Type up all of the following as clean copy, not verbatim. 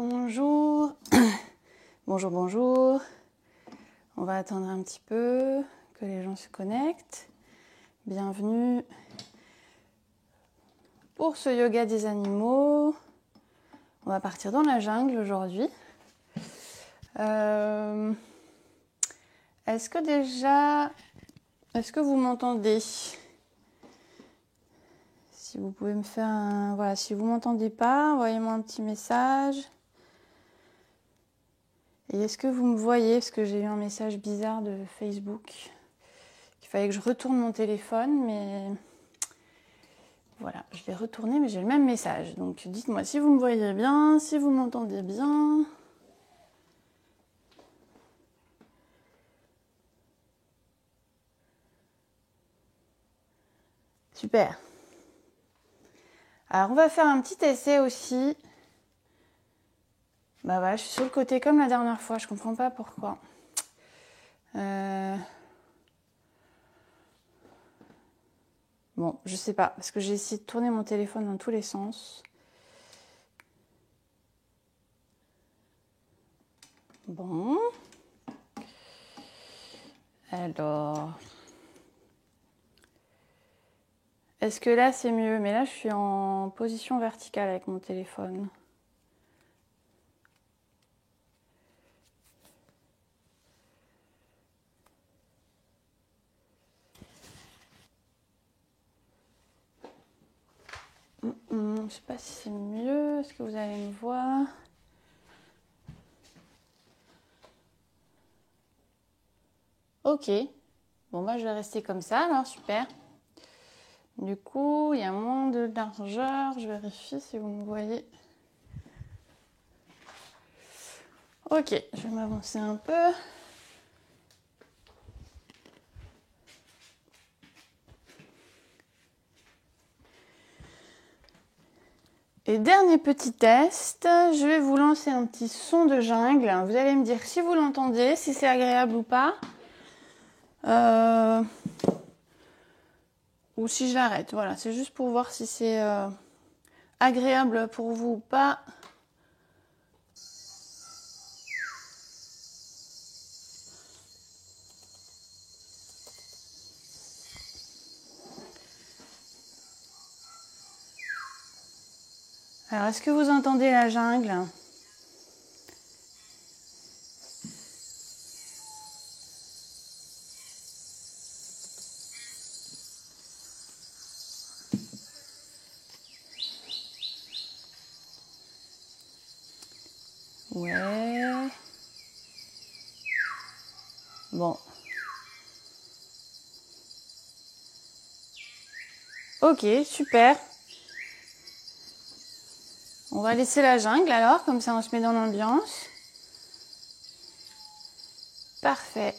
Bonjour. Bonjour, bonjour. On va attendre un petit peu que les gens se connectent. Bienvenue pour ce yoga des animaux. On va partir dans la jungle aujourd'hui. Est-ce que vous m'entendez? Si vous pouvez me faire un... Voilà, si vous ne m'entendez pas, envoyez-moi un petit message. Et est-ce que vous me voyez? Parce que j'ai eu un message bizarre de Facebook. Il fallait que je retourne mon téléphone, mais... Voilà, je l'ai retourné, mais j'ai le même message. Donc dites-moi si vous me voyez bien, si vous m'entendez bien. Super. Alors on va faire un petit essai aussi. Bah voilà, je suis sur le côté comme la dernière fois, je comprends pas pourquoi. Bon, je sais pas, parce que j'ai essayé de tourner mon téléphone dans tous les sens. Bon. Alors. Est-ce que là c'est mieux? Mais là je suis en position verticale avec mon téléphone. Je sais pas si c'est mieux. Est-ce que vous allez me voir? Ok. Bon bah je vais rester comme ça alors, super. Du coup, il y a moins de largeur. Je vérifie si vous me voyez. Ok, je vais m'avancer un peu. Et dernier petit test, je vais vous lancer un petit son de jungle. Vous allez me dire si vous l'entendez, si c'est agréable ou pas. Ou si j'arrête. Voilà, c'est juste pour voir si c'est agréable pour vous ou pas. Alors, est-ce que vous entendez la jungle ? Ouais. Bon. Ok, super. On va laisser la jungle alors, comme ça on se met dans l'ambiance. Parfait.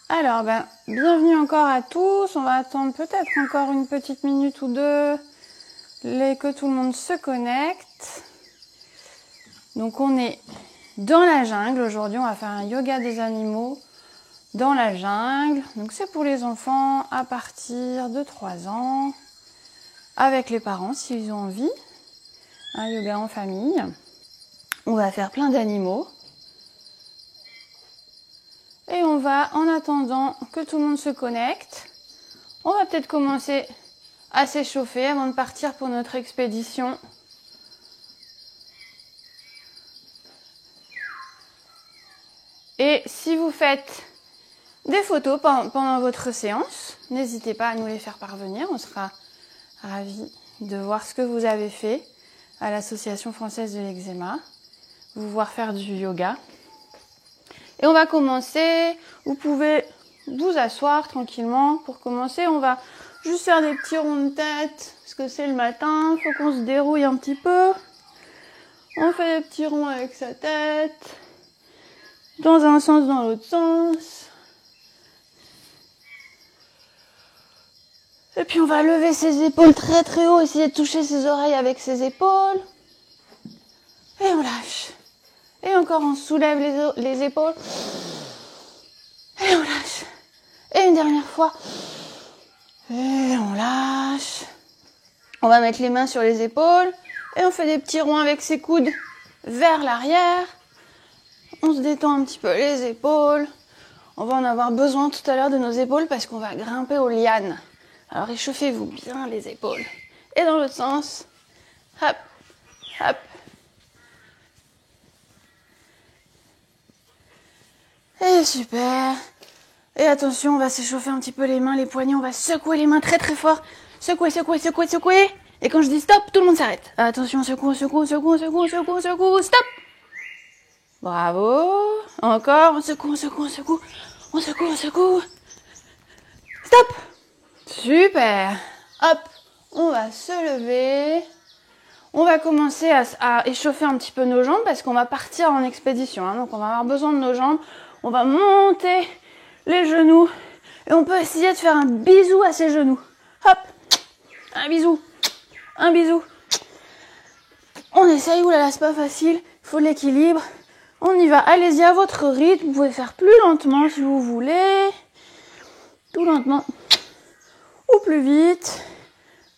Alors, bienvenue encore à tous. On va attendre peut-être encore une petite minute ou deux que tout le monde se connecte. Donc, on est dans la jungle. Aujourd'hui, on va faire un yoga des animaux dans la jungle. Donc, c'est pour les enfants à partir de 3 ans, avec les parents s'ils ont envie. Un yoga en famille. On va faire plein d'animaux. Et on va, en attendant que tout le monde se connecte, on va peut-être commencer à s'échauffer avant de partir pour notre expédition. Et si vous faites des photos pendant votre séance, n'hésitez pas à nous les faire parvenir. On sera ravis de voir ce que vous avez fait à l'Association française de l'eczéma, vous voir faire du yoga. Et on va commencer, vous pouvez vous asseoir tranquillement. Pour commencer, on va juste faire des petits ronds de tête, parce que c'est le matin, il faut qu'on se dérouille un petit peu. On fait des petits ronds avec sa tête, dans un sens, dans l'autre sens. Et puis on va lever ses épaules très très haut, essayer de toucher ses oreilles avec ses épaules. Et on lâche. Et encore, on soulève les épaules. Et on lâche. Et une dernière fois. Et on lâche. On va mettre les mains sur les épaules et on fait des petits ronds avec ses coudes vers l'arrière. On se détend un petit peu les épaules. On va en avoir besoin tout à l'heure de nos épaules parce qu'on va grimper aux lianes. Alors échauffez-vous bien les épaules. Et dans l'autre sens. Hop, hop. Et super. Et attention, on va s'échauffer un petit peu les mains, les poignets. On va secouer les mains très très fort. Secouer, secouer, secouer, secouer. Et quand je dis stop, tout le monde s'arrête. Attention, secoue, secoue, secoue, secoue, secoue, secoue, stop. Bravo. Encore, on secoue, on secoue, on secoue. On secoue, on secoue. Stop. Super. Hop, on va se lever. On va commencer à échauffer un petit peu nos jambes parce qu'on va partir en expédition. Hein, donc on va avoir besoin de nos jambes. On va monter les genoux. Et on peut essayer de faire un bisou à ses genoux. Hop, un bisou. Un bisou. On essaye, oulala, c'est pas facile. Il faut de l'équilibre. On y va. Allez-y à votre rythme. Vous pouvez faire plus lentement si vous voulez. Tout lentement. Ou plus vite.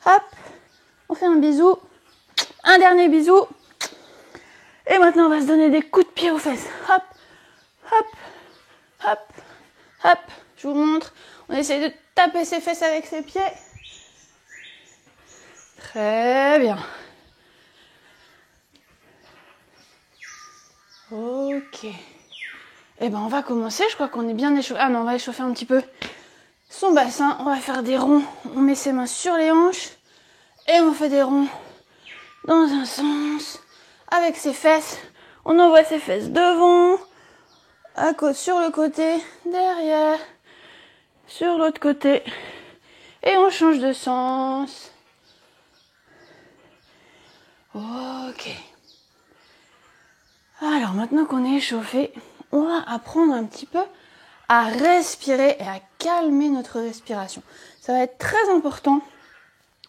Hop. On fait un bisou. Un dernier bisou. Et maintenant, on va se donner des coups de pied aux fesses. Hop. Hop. Hop. Hop. Je vous montre. On essaye de taper ses fesses avec ses pieds. Très bien. Ok. Et ben on va commencer, je crois qu'on est bien échauffé. Ah non, on va échauffer un petit peu son bassin. On va faire des ronds. On met ses mains sur les hanches. Et on fait des ronds dans un sens. Avec ses fesses. On envoie ses fesses devant. À côté, sur le côté. Derrière. Sur l'autre côté. Et on change de sens. Ok. Alors maintenant qu'on est échauffé, on va apprendre un petit peu à respirer et à calmer notre respiration. Ça va être très important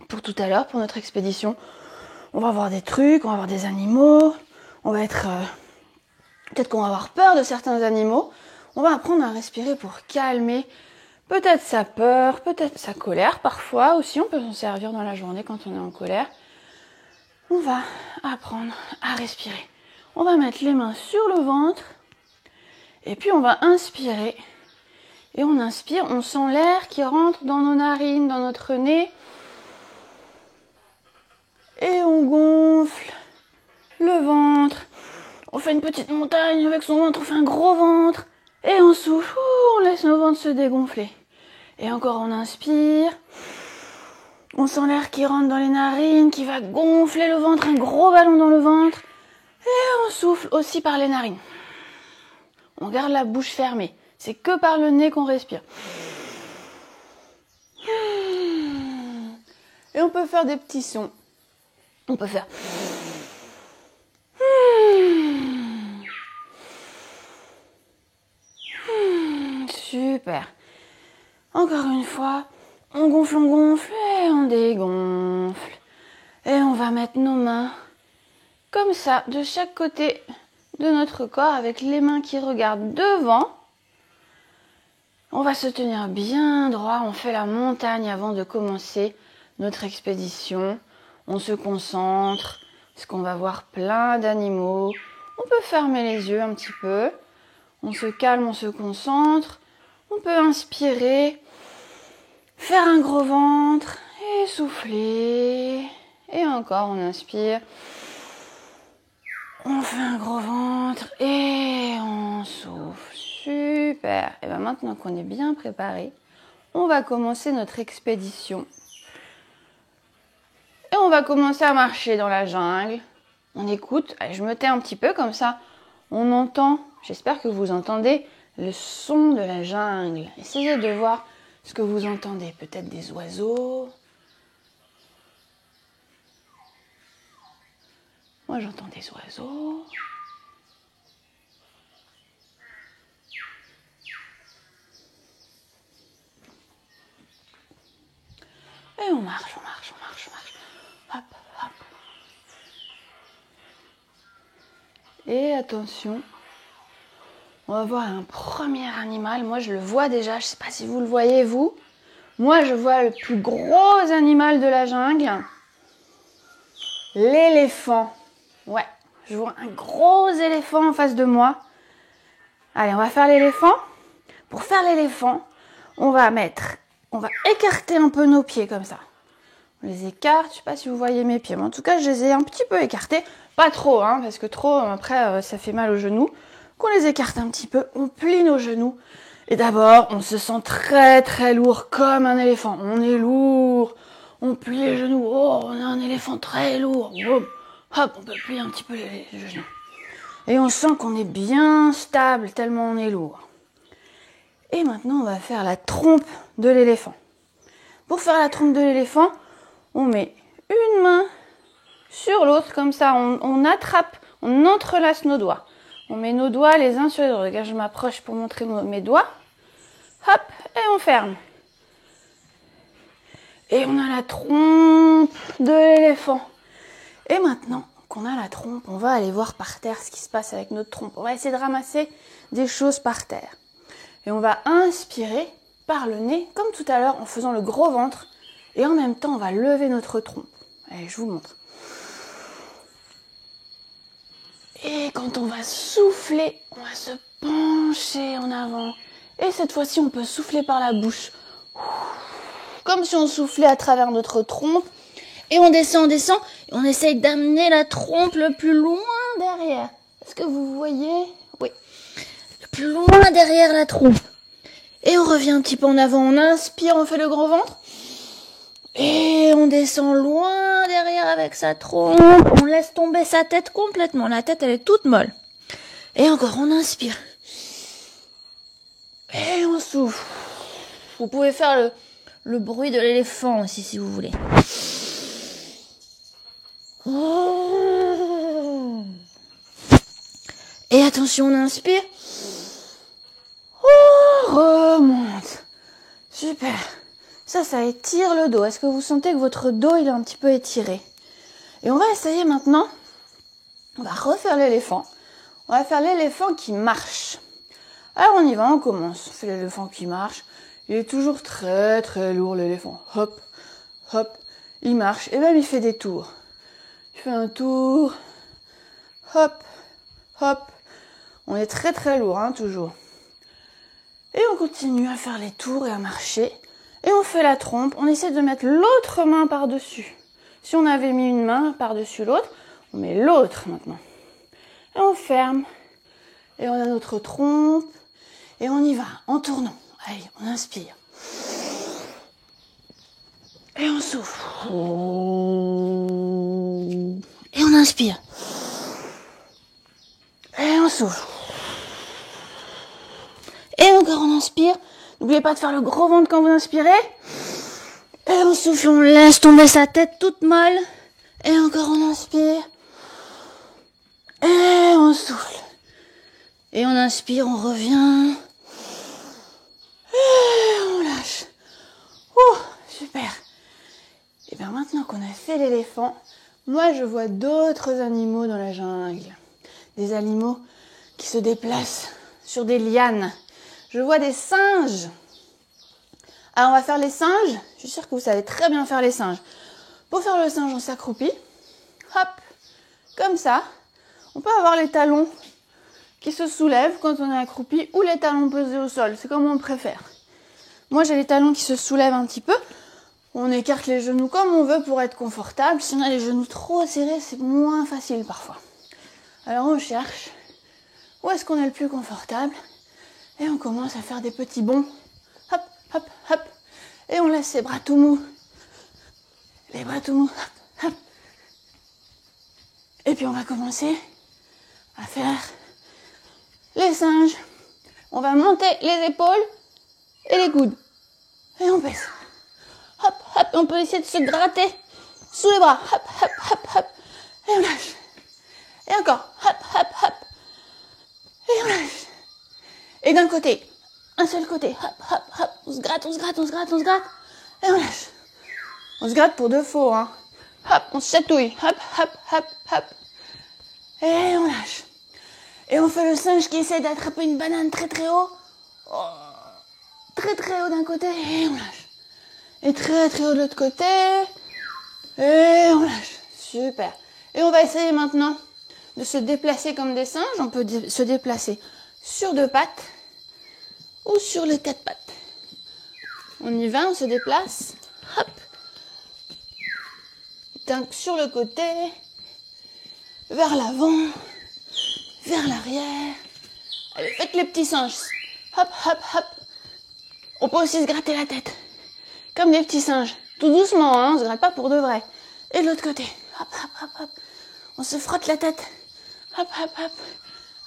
pour tout à l'heure, pour notre expédition. On va voir des trucs, on va voir des animaux, on va être... peut-être qu'on va avoir peur de certains animaux. On va apprendre à respirer pour calmer peut-être sa peur, peut-être sa colère. Parfois aussi, on peut s'en servir dans la journée quand on est en colère. On va apprendre à respirer. On va mettre les mains sur le ventre. Et puis on va inspirer. Et on inspire, on sent l'air qui rentre dans nos narines, dans notre nez. Et on gonfle le ventre. On fait une petite montagne avec son ventre, on fait un gros ventre. Et on souffle, on laisse nos ventres se dégonfler. Et encore on inspire. On sent l'air qui rentre dans les narines, qui va gonfler le ventre, un gros ballon dans le ventre. Et on souffle aussi par les narines. On garde la bouche fermée. C'est que par le nez qu'on respire. Et on peut faire des petits sons. On peut faire... Super. Encore une fois, on gonfle et on dégonfle. Et on va mettre nos mains comme ça, de chaque côté de notre corps, avec les mains qui regardent devant. On va se tenir bien droit, on fait la montagne avant de commencer notre expédition. On se concentre, parce qu'on va voir plein d'animaux. On peut fermer les yeux un petit peu. On se calme, on se concentre. On peut inspirer, faire un gros ventre et souffler. Et encore, on inspire. On fait un gros ventre et on souffle. Super. Et bien maintenant qu'on est bien préparé, on va commencer notre expédition. Et on va commencer à marcher dans la jungle. On écoute. Allez, je me tais un petit peu comme ça. On entend, j'espère que vous entendez le son de la jungle. Essayez de voir ce que vous entendez. Peut-être des oiseaux. Moi, j'entends des oiseaux. Et on marche, on marche, on marche, on marche. Hop, hop. Et attention, on va voir un premier animal. Moi, je le vois déjà. Je ne sais pas si vous le voyez, vous. Moi, je vois le plus gros animal de la jungle. l'éléphant. Ouais, je vois un gros éléphant en face de moi. Allez, on va faire l'éléphant. Pour faire l'éléphant, on va écarter un peu nos pieds comme ça. On les écarte, je sais pas si vous voyez mes pieds, mais en tout cas, je les ai un petit peu écartés. Pas trop, hein, parce que trop, après, ça fait mal aux genoux. Donc, on les écarte un petit peu, on plie nos genoux. Et d'abord, on se sent très très lourd, comme un éléphant. On est lourd, on plie les genoux. Oh, on a un éléphant très lourd. Boum. Hop, on peut plier un petit peu les genoux. Et on sent qu'on est bien stable, tellement on est lourd. Et maintenant, on va faire la trompe de l'éléphant. Pour faire la trompe de l'éléphant, on met une main sur l'autre, comme ça, on attrape, on entrelace nos doigts. On met nos doigts les uns sur les autres. Regarde, je m'approche pour montrer mes doigts. Hop, et on ferme. Et on a la trompe de l'éléphant. Et maintenant qu'on a la trompe, on va aller voir par terre ce qui se passe avec notre trompe. On va essayer de ramasser des choses par terre. Et on va inspirer par le nez, comme tout à l'heure, en faisant le gros ventre. Et en même temps, on va lever notre trompe. Allez, je vous montre. Et quand on va souffler, on va se pencher en avant. Et cette fois-ci, on peut souffler par la bouche. Comme si on soufflait à travers notre trompe. Et on descend. Et on essaye d'amener la trompe le plus loin derrière. Est-ce que vous voyez? Oui. Le plus loin derrière la trompe. Et on revient un petit peu en avant. On inspire, on fait le gros ventre. Et on descend loin derrière avec sa trompe. On laisse tomber sa tête complètement. La tête, elle est toute molle. Et encore, on inspire. Et on souffle. Vous pouvez faire le bruit de l'éléphant aussi, si vous voulez. Et attention, on inspire. On remonte. Super. Ça étire le dos. Est-ce que vous sentez que votre dos, il est un petit peu étiré? Et on va essayer maintenant. On va refaire l'éléphant. On va faire l'éléphant qui marche. Alors on y va, on commence. On fait l'éléphant qui marche. Il est toujours très très lourd l'éléphant. Hop, hop. Il marche. Et même il fait des tours. Il fait un tour. Hop, hop. On est très très lourd, hein, toujours. Et on continue à faire les tours et à marcher. Et on fait la trompe. On essaie de mettre l'autre main par-dessus. Si on avait mis une main par-dessus l'autre, on met l'autre maintenant. Et on ferme. Et on a notre trompe. Et on y va, en tournant. Allez, on inspire. Et on souffle. Et on inspire. Et on souffle. Et encore on inspire. N'oubliez pas de faire le gros ventre quand vous inspirez. Et on souffle, on laisse tomber sa tête toute molle. Et encore on inspire. Et on souffle. Et on inspire, on revient. Et on lâche. Ouh, super. Et bien maintenant qu'on a fait l'éléphant, moi je vois d'autres animaux dans la jungle. Des animaux qui se déplacent sur des lianes. Je vois des singes. Alors on va faire les singes. Je suis sûre que vous savez très bien faire les singes. Pour faire le singe, on s'accroupit. Hop, comme ça. On peut avoir les talons qui se soulèvent quand on est accroupi ou les talons posés au sol. C'est comme on préfère. Moi j'ai les talons qui se soulèvent un petit peu. On écarte les genoux comme on veut pour être confortable. Si on a les genoux trop serrés, c'est moins facile parfois. Alors on cherche où est-ce qu'on est le plus confortable. Et on commence à faire des petits bonds. Hop, hop, hop. Et on laisse ses bras tout mous. Les bras tout mous. Hop, hop. Et puis on va commencer à faire les singes. On va monter les épaules et les coudes. Et on baisse. Hop, hop. On peut essayer de se gratter sous les bras. Hop, hop, hop, hop. Et on lâche. Et encore. Hop, hop, hop. Et on lâche. Et d'un côté, un seul côté, hop, hop, hop, on se gratte, on se gratte, on se gratte, on se gratte, et on lâche. On se gratte pour de faux, hein. Hop, on se chatouille, hop, hop, hop, hop, et on lâche. Et on fait le singe qui essaie d'attraper une banane très très haut, très très haut d'un côté, et on lâche. Et très très haut de l'autre côté, et on lâche. Super. Et on va essayer maintenant de se déplacer comme des singes. On peut se déplacer sur 2 pattes ou sur les 4 pattes. On y va, on se déplace. Hop. Sur le côté, vers l'avant, vers l'arrière. Allez, faites les petits singes. Hop, hop, hop. On peut aussi se gratter la tête, comme des petits singes. Tout doucement, hein, on se gratte pas pour de vrai. Et de l'autre côté. Hop, hop, hop, hop. On se frotte la tête. Hop, hop, hop.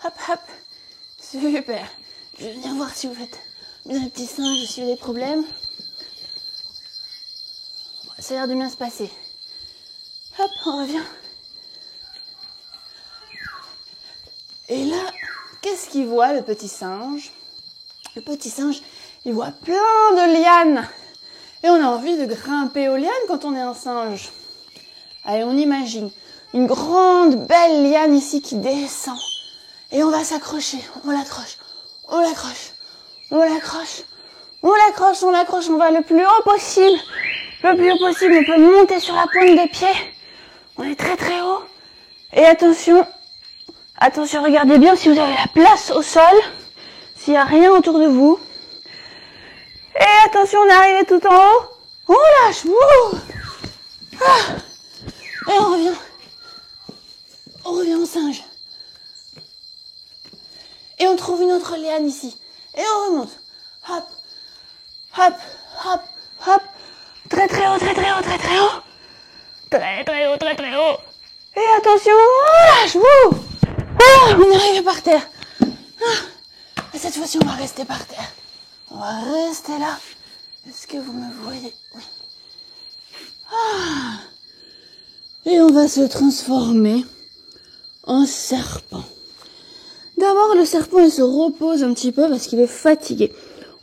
Hop, hop. Super. Je vais venir voir si vous faites bien les petits singes, si vous avez des problèmes. Ça a l'air de bien se passer. Hop, on revient. Et là, qu'est-ce qu'il voit, le petit singe? Le petit singe, il voit plein de lianes. Et on a envie de grimper aux lianes quand on est un singe. Allez, on imagine une grande, belle liane ici qui descend. Et on va s'accrocher. On l'accroche, on l'accroche, on l'accroche, on l'accroche, on l'accroche. On va le plus haut possible. Le plus haut possible, on peut monter sur la pointe des pieds. On est très très haut. Et attention, attention, regardez bien si vous avez la place au sol, s'il n'y a rien autour de vous. Et attention, on est arrivé tout en haut. On lâche, wouh. Et on revient. On revient au singe. Et on trouve une autre liane ici. Et on remonte. Hop, hop, hop, hop. Très très haut, très très haut, très très haut. Très très haut, très très haut. Et attention, on lâche, wouh. On est arrivé par terre. Et cette fois-ci, on va rester par terre. On va rester là. Est-ce que vous me voyez? Oui. Et on va se transformer en serpent. D'abord, le serpent, il se repose un petit peu parce qu'il est fatigué.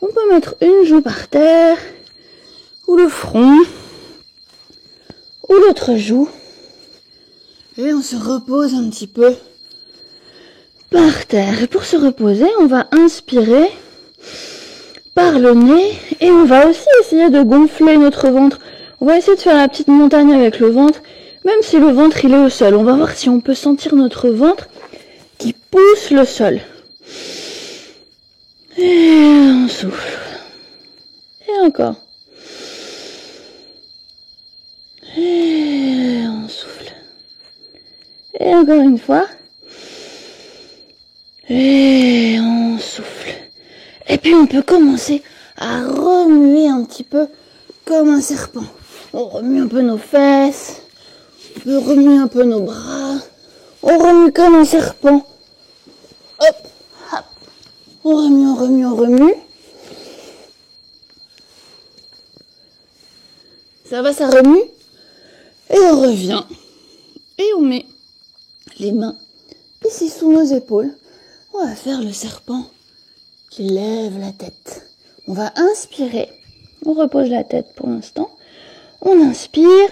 On peut mettre une joue par terre, ou le front, ou l'autre joue. Et on se repose un petit peu par terre. Et pour se reposer, on va inspirer par le nez et on va aussi essayer de gonfler notre ventre. On va essayer de faire la petite montagne avec le ventre, même si le ventre il est au sol. On va voir si on peut sentir notre ventre qui pousse le sol. Et on souffle. Et encore. Et on souffle. Et encore une fois. Et on souffle. Et puis on peut commencer à remuer un petit peu comme un serpent. On remue un peu nos fesses. On peut remuer un peu nos bras. On remue comme un serpent. Hop, hop. On remue, on remue, on remue. Ça va, ça remue. Et on revient. Et on met les mains ici sous nos épaules. On va faire le serpent qui lève la tête. On va inspirer. On repose la tête pour l'instant. On inspire.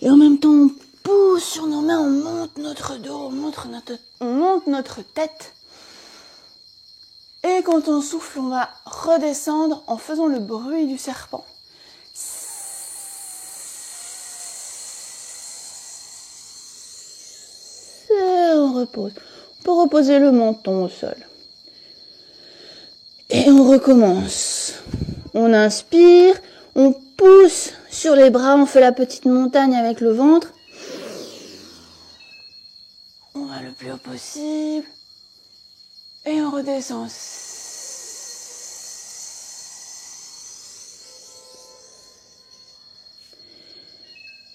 Et en même temps, on pousse sur nos mains, on monte notre dos, on monte notre tête. Et quand on souffle, on va redescendre en faisant le bruit du serpent. Et on repose. On peut reposer le menton au sol. Et on recommence. On inspire, on pousse sur les bras, on fait la petite montagne avec le ventre. On va le plus haut possible. Et on redescend.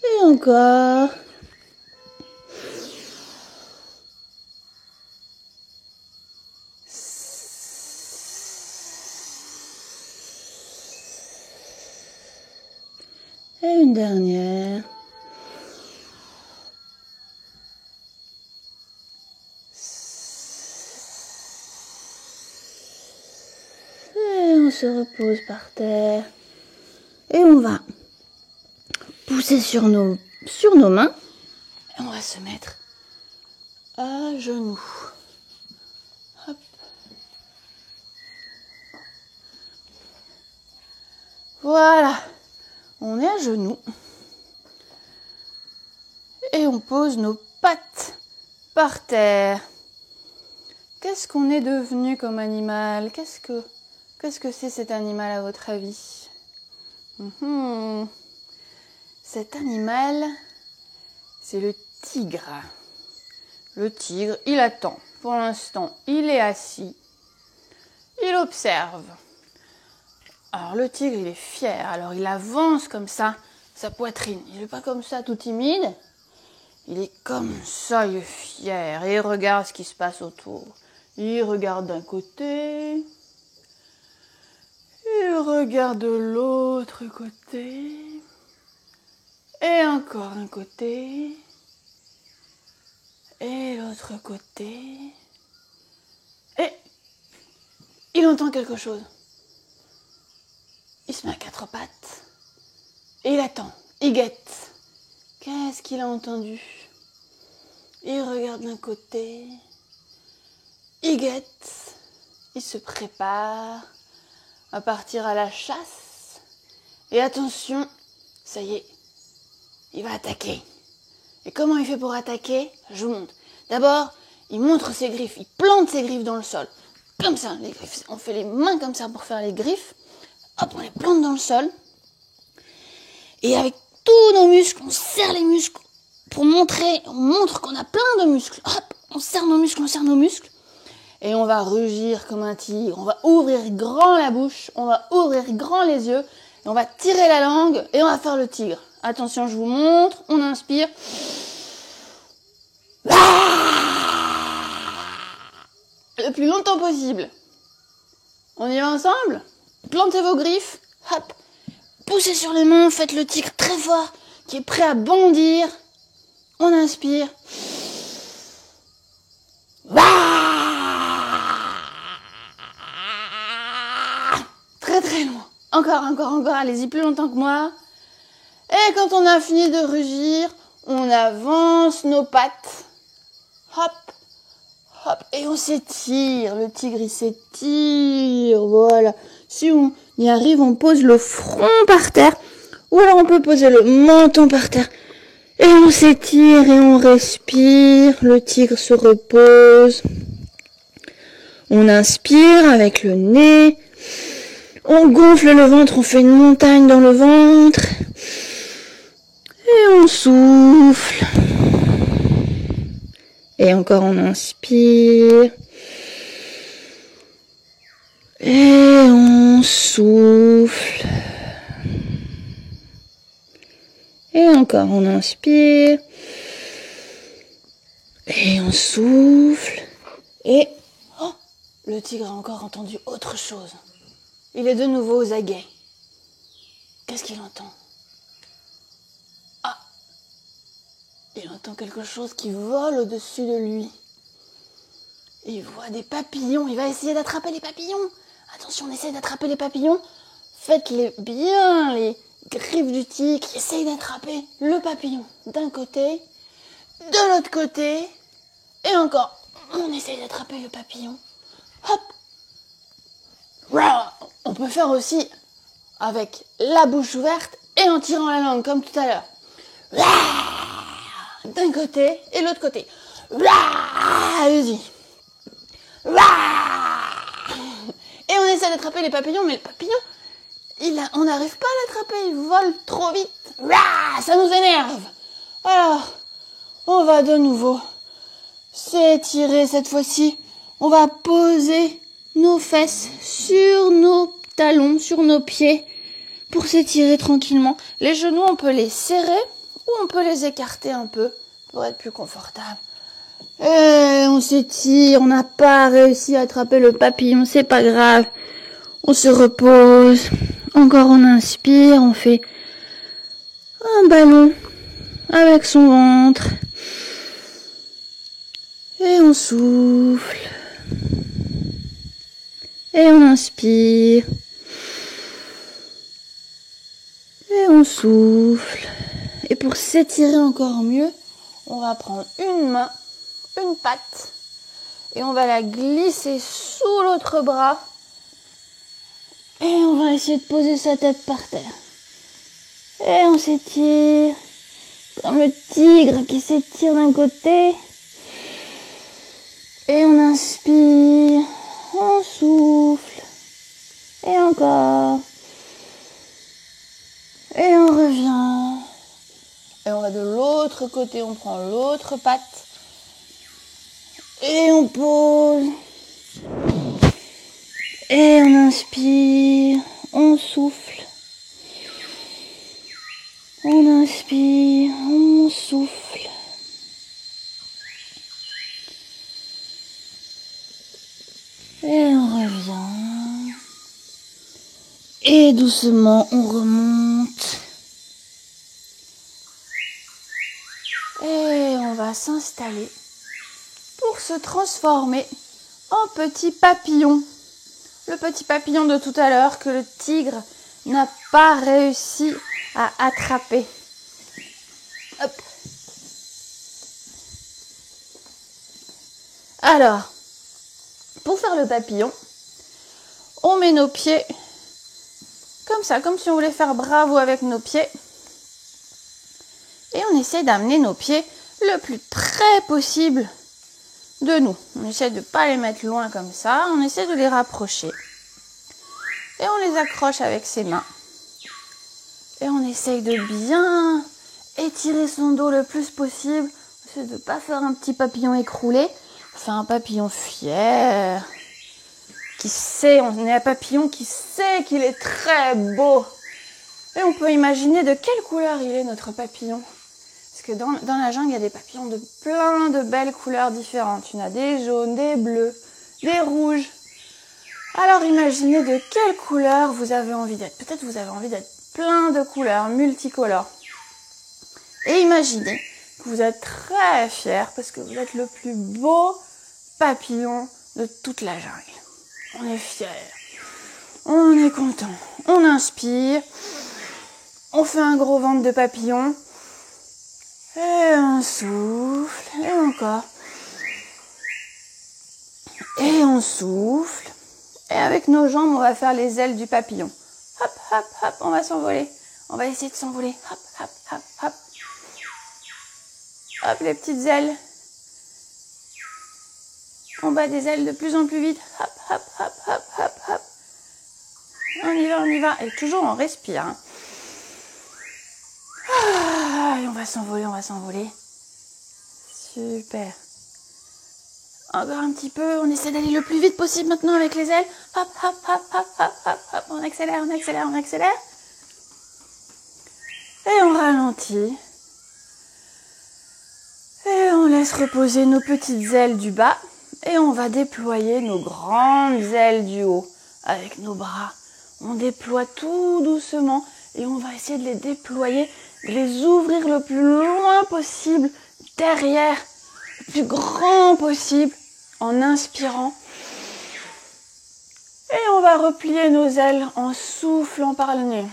Et encore. Et une dernière. Et on se repose par terre. Et on va pousser sur nos mains. Et on va se mettre à genoux. Hop. Voilà. On est à genoux. on pose nos pattes par terre. Qu'est-ce qu'on est devenu comme animal? Qu'est-ce que c'est cet animal à votre avis? Cet animal, c'est le tigre. Le tigre, il attend. Pour l'instant, il est assis. Il observe. Alors le tigre, il est fier. Alors il avance comme ça, sa poitrine. Il n'est pas comme ça, tout timide. Il est comme ça, il est fier. Et il regarde ce qui se passe autour. Il regarde d'un côté. Il regarde de l'autre côté. Et encore un côté. Et l'autre côté. Et il entend quelque chose. Il se met à quatre pattes. Et il attend. Il guette. Qu'est-ce qu'il a entendu? Il regarde d'un côté. Il guette. Il se prépare à partir à la chasse. Et attention, ça y est, il va attaquer. Et comment il fait pour attaquer? Je vous montre. D'abord, il montre ses griffes. Il plante ses griffes dans le sol. Comme ça, les griffes. On fait les mains comme ça pour faire les griffes. Hop, on les plante dans le sol. Et avec tous nos muscles, on serre les muscles pour montrer, on montre qu'on a plein de muscles. Hop, on serre nos muscles, on serre nos muscles. Et on va rugir comme un tigre. On va ouvrir grand la bouche, on va ouvrir grand les yeux. Et on va tirer la langue et on va faire le tigre. Attention, je vous montre. On inspire. Le plus longtemps possible. On y va ensemble? Plantez vos griffes. Hop. Poussez sur les mains. Faites le tigre très fort, qui est prêt à bondir. On inspire. Très très loin. Encore. Allez-y plus longtemps que moi. Et quand on a fini de rugir, on avance nos pattes. Hop, hop. Et on s'étire. Le tigre, il s'étire. Voilà. Si on y arrive, on pose le front par terre. Ou alors on peut poser le menton par terre. Et on s'étire et on respire. Le tigre se repose. On inspire avec le nez. On gonfle le ventre, on fait une montagne dans le ventre. Et on souffle. Et encore on inspire. Et on souffle. Et encore on inspire. Et on souffle. Et le tigre a encore entendu autre chose. Il est de nouveau aux aguets. Qu'est-ce qu'il entend? Ah! Il entend quelque chose qui vole au-dessus de lui. Il voit des papillons. Il va essayer d'attraper les papillons. Attention, on essaie d'attraper les papillons. Faites-les bien, les griffes du tigre. Essaye d'attraper le papillon d'un côté, de l'autre côté. Et encore, on essaye d'attraper le papillon. Hop! On peut faire aussi avec la bouche ouverte et en tirant la langue, comme tout à l'heure. D'un côté et l'autre côté. Allez-y. Et on essaie d'attraper les papillons, mais le papillon, on n'arrive pas à l'attraper, il vole trop vite. Ça nous énerve. Alors, on va de nouveau s'étirer cette fois-ci. On va poser nos fesses sur nos talons, sur nos pieds, pour s'étirer tranquillement. Les genoux, on peut les serrer ou on peut les écarter un peu pour être plus confortable. Et on s'étire, on n'a pas réussi à attraper le papillon, c'est pas grave. On se repose. Encore on inspire, on fait un ballon avec son ventre. Et on souffle. Et on inspire. Et on souffle. Et pour s'étirer encore mieux, on va prendre une main, une patte, et on va la glisser sous l'autre bras. Et on va essayer de poser sa tête par terre. Et on s'étire Comme le tigre qui s'étire d'un côté. Et on inspire, on souffle. Et encore. Et on revient. Et on va de l'autre côté, on prend l'autre patte. Et on pose. Et on inspire, on souffle. On inspire, on souffle. Et on revient. Et doucement, on remonte. Et on va s'installer pour se transformer en petit papillon. Le petit papillon de tout à l'heure que le tigre n'a pas réussi à attraper. Hop. Alors, pour faire le papillon, on met nos pieds comme ça, comme si on voulait faire bravo avec nos pieds. Et on essaie d'amener nos pieds le plus près possible de nous. On essaie de ne pas les mettre loin comme ça, on essaie de les rapprocher. Et on les accroche avec ses mains. Et on essaye de bien étirer son dos le plus possible. On essaie de ne pas faire un petit papillon écroulé. On fait un papillon fier. Qui sait, on est un papillon qui sait qu'il est très beau. Et on peut imaginer de quelle couleur il est notre papillon. Parce que dans la jungle, il y a des papillons de plein de belles couleurs différentes. Il y en a des jaunes, des bleus, des rouges. Alors imaginez de quelle couleur vous avez envie d'être. Peut-être vous avez envie d'être plein de couleurs, multicolores. Et imaginez que vous êtes très fiers parce que vous êtes le plus beau papillon de toute la jungle. On est fiers, on est content, on inspire, on fait un gros ventre de papillon, et on souffle, et encore, et on souffle, et avec nos jambes on va faire les ailes du papillon. Hop, hop, hop, on va s'envoler, on va essayer de s'envoler, hop, hop, hop, hop, hop, les petites ailes. On bat des ailes de plus en plus vite. Hop, hop, hop, hop, hop, hop. On y va, on y va. Et toujours on respire. Hein. Ah, et on va s'envoler, on va s'envoler. Super. Encore un petit peu. On essaie d'aller le plus vite possible maintenant avec les ailes. Hop, hop, hop, hop, hop, hop, hop. On accélère, on accélère, on accélère. Et on ralentit. Et on laisse reposer nos petites ailes du bas. Et on va déployer nos grandes ailes du haut avec nos bras. On déploie tout doucement et on va essayer de les déployer, de les ouvrir le plus loin possible, derrière, le plus grand possible, en inspirant. Et on va replier nos ailes en soufflant par le nez.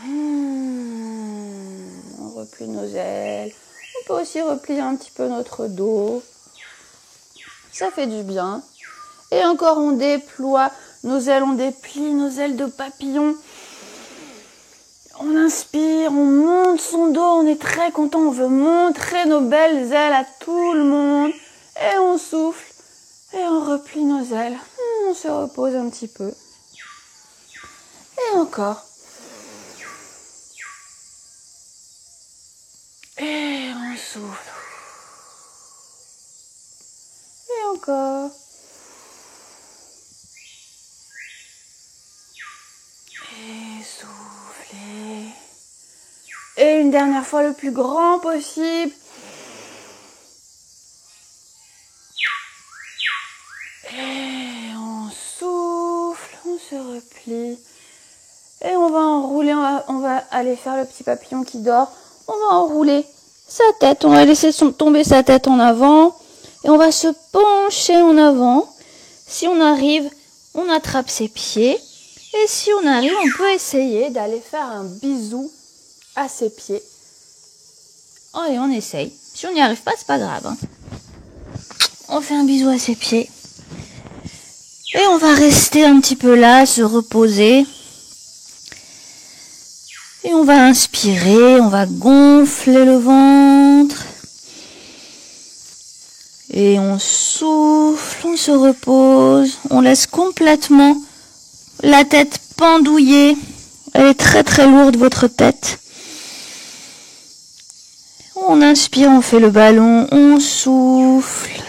On replie nos ailes. On peut aussi replier un petit peu notre dos. Ça fait du bien. Et encore, on déploie nos ailes, on déplie nos ailes de papillon. On inspire, on monte son dos, on est très content, on veut montrer nos belles ailes à tout le monde. Et on souffle, et on replie nos ailes. On se repose un petit peu. Et encore. Et on souffle. Et encore. Et soufflez. Et une dernière fois le plus grand possible. Et on souffle, on se replie. Et on va enrouler, on va aller faire le petit papillon qui dort. On va enrouler sa tête, on va laisser tomber sa tête en avant. Et on va se pencher en avant. Si on arrive, on attrape ses pieds. Et si on arrive, on peut essayer d'aller faire un bisou à ses pieds. Oh, et on essaye. Si on n'y arrive pas, c'est pas grave. Hein. On fait un bisou à ses pieds. Et on va rester un petit peu là, se reposer. Et Et on va inspirer, on va gonfler le ventre. Et on souffle, on se repose, on laisse complètement la tête pendouillée. Elle est très très lourde, votre tête. On inspire, on fait le ballon, on souffle.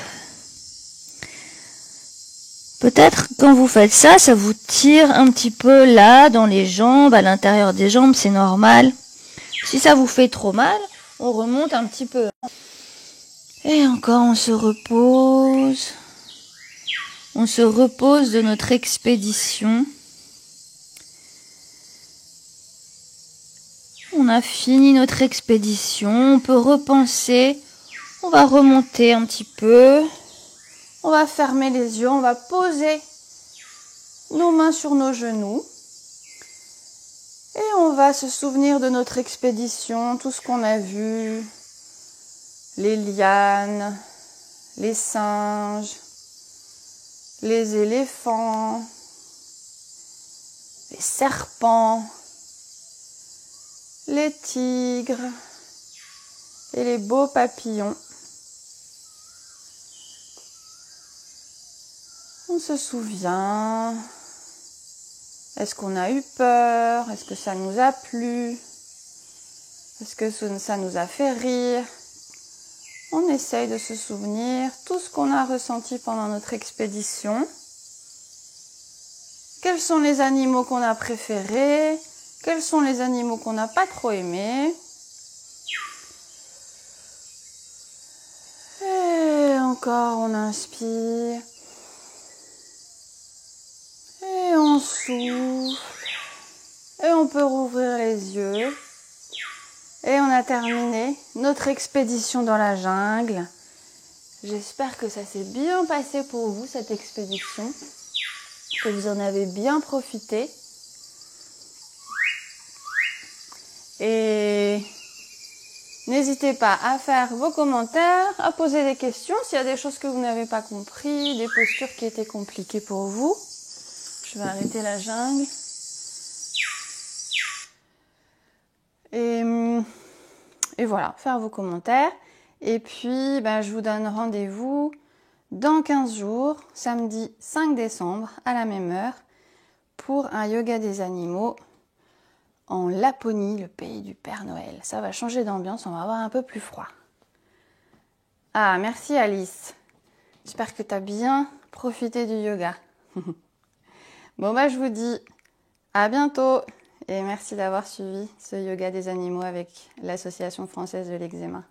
Peut-être quand vous faites ça, ça vous tire un petit peu là, dans les jambes, à l'intérieur des jambes, c'est normal. Si ça vous fait trop mal, on remonte un petit peu. Et encore, on se repose. On se repose de notre expédition. On a fini notre expédition. On peut repenser. On va remonter un petit peu. On va fermer les yeux. On va poser nos mains sur nos genoux. Et on va se souvenir de notre expédition, tout ce qu'on a vu. Les lianes, les singes, les éléphants, les serpents, les tigres et les beaux papillons. On se souvient. Est-ce qu'on a eu peur? Est-ce que ça nous a plu? Est-ce que ça nous a fait rire? On essaye de se souvenir tout ce qu'on a ressenti pendant notre expédition. Quels sont les animaux qu'on a préférés? Quels sont les animaux qu'on n'a pas trop aimés? Et encore, on inspire. Et on souffle. Et on peut rouvrir les yeux. Et on a terminé notre expédition dans la jungle. J'espère que ça s'est bien passé pour vous, cette expédition. Que vous en avez bien profité. Et n'hésitez pas à faire vos commentaires, à poser des questions s'il y a des choses que vous n'avez pas compris, des postures qui étaient compliquées pour vous. Je vais arrêter la jungle. Et voilà, faire vos commentaires. Et puis, je vous donne rendez-vous dans 15 jours, samedi 5 décembre, à la même heure, pour un yoga des animaux en Laponie, le pays du Père Noël. Ça va changer d'ambiance, on va avoir un peu plus froid. Ah, merci Alice. J'espère que tu as bien profité du yoga. Bon, je vous dis à bientôt et merci d'avoir suivi ce yoga des animaux avec l'Association française de l'eczéma.